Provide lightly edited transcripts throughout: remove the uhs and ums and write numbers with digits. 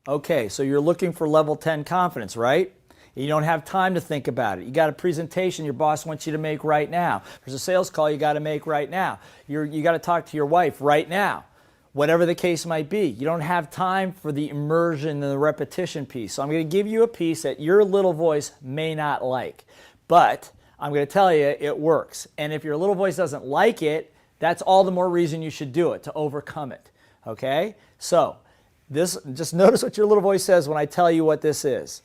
Okay, so you're looking for level 10 confidence, right? You don't have time to think about it. You got a presentation your boss wants you to make right now. There's a sales call you got to make right now. You got to talk to your wife right now. Whatever the case might be, you don't have time for the immersion and the repetition piece. So I'm going to give you a piece that your little voice may not like, but I'm going to tell you it works. And if your little voice doesn't like it, that's all the more reason you should do it, to overcome it. Okay? So just notice what your little voice says when I tell you what this is.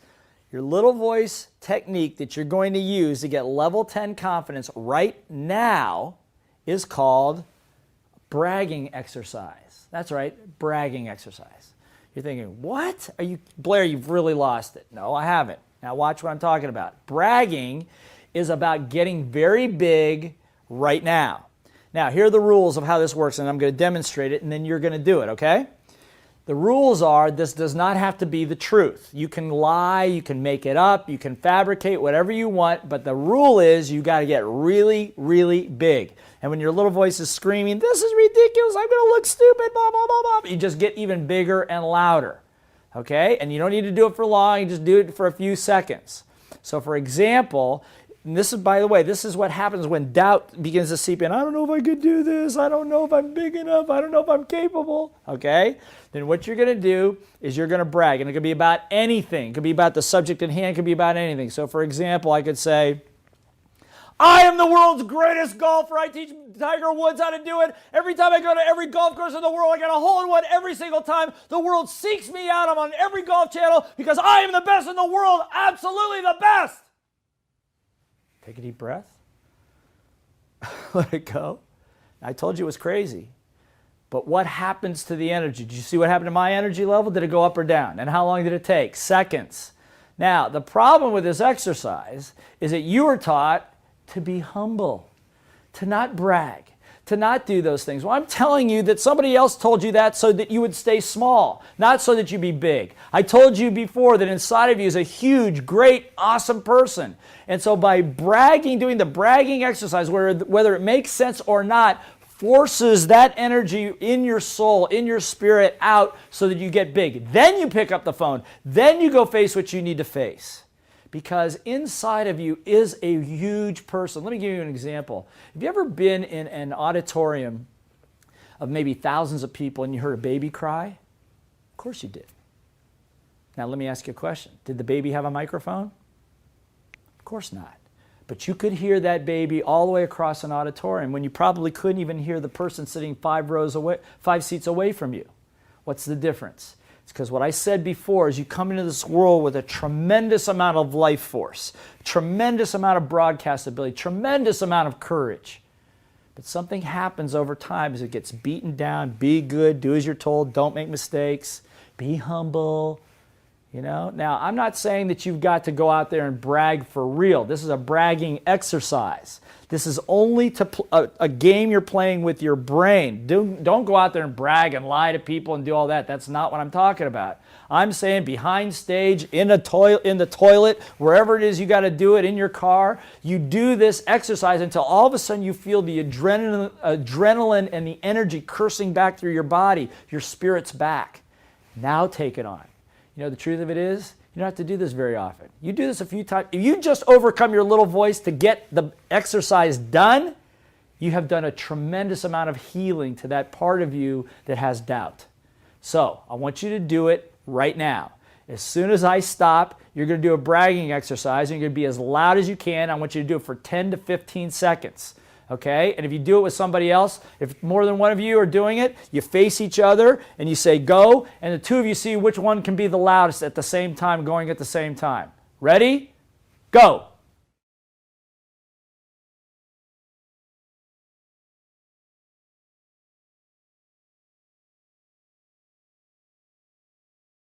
Your little voice technique that you're going to use to get level 10 confidence right now is called bragging exercise. That's right, bragging exercise. You're thinking, what? Blair, you've really lost it. No, I haven't. Now watch what I'm talking about. Bragging is about getting very big right now. Now, here are the rules of how this works, and I'm going to demonstrate it, and then you're going to do it, okay? The rules are this does not have to be the truth. You can lie, you can make it up, you can fabricate whatever you want, but the rule is you got to get really, really big. And when your little voice is screaming, this is ridiculous, I'm going to look stupid, blah, blah, blah, blah, you just get even bigger and louder. Okay? And you don't need to do it for long, you just do it for a few seconds. So for example, and this is, by the way, this is what happens when doubt begins to seep in. I don't know if I could do this. I don't know if I'm big enough. I don't know if I'm capable. Okay? Then what you're going to do is you're going to brag. And it could be about anything. It could be about the subject in hand. It could be about anything. So for example, I could say, I am the world's greatest golfer. I teach Tiger Woods how to do it. Every time I go to every golf course in the world, I get a hole-in-one every single time. The world seeks me out. I'm on every golf channel because I am the best in the world. Absolutely the best. Take a deep breath. Let it go. I told you it was crazy. But what happens to the energy? Did you see what happened to my energy level? Did it go up or down? And how long did it take? Seconds. Now, the problem with this exercise is that you were taught to be humble, to not brag, to not do those things. Well, I'm telling you that somebody else told you that so that you would stay small, not so that you be big. I told you before that inside of you is a huge, great, awesome person. And so by bragging, doing the bragging exercise, whether it makes sense or not, forces that energy in your soul, in your spirit out so that you get big. Then you pick up the phone. Then you go face what you need to face. Because inside of you is a huge person. Let me give you an example. Have you ever been in an auditorium of maybe thousands of people and you heard a baby cry? Of course you did. Now let me ask you a question. Did the baby have a microphone? Of course not. But you could hear that baby all the way across an auditorium when you probably couldn't even hear the person sitting 5 seats away from you. What's the difference? It's because what I said before is you come into this world with a tremendous amount of life force, tremendous amount of broadcast ability, tremendous amount of courage. But something happens over time as it gets beaten down. Be good, do as you're told, don't make mistakes, be humble. You know? Now, I'm not saying that you've got to go out there and brag for real. This is a bragging exercise. This is only a game you're playing with your brain. Don't go out there and brag and lie to people and do all that. That's not what I'm talking about. I'm saying behind stage, in the toilet, wherever it is you got to do it, in your car, you do this exercise until all of a sudden you feel the adrenaline and the energy coursing back through your body. Your spirit's back. Now take it on. You know, the truth of it is, you don't have to do this very often. You do this a few times. If you just overcome your little voice to get the exercise done, you have done a tremendous amount of healing to that part of you that has doubt. So I want you to do it right now. As soon as I stop, you're going to do a bragging exercise, and you're going to be as loud as you can. I want you to do it for 10 to 15 seconds. Okay? And if you do it with somebody else, if more than one of you are doing it, you face each other and you say go, and the two of you see which one can be the loudest at the same time, going at the same time. Ready? Go!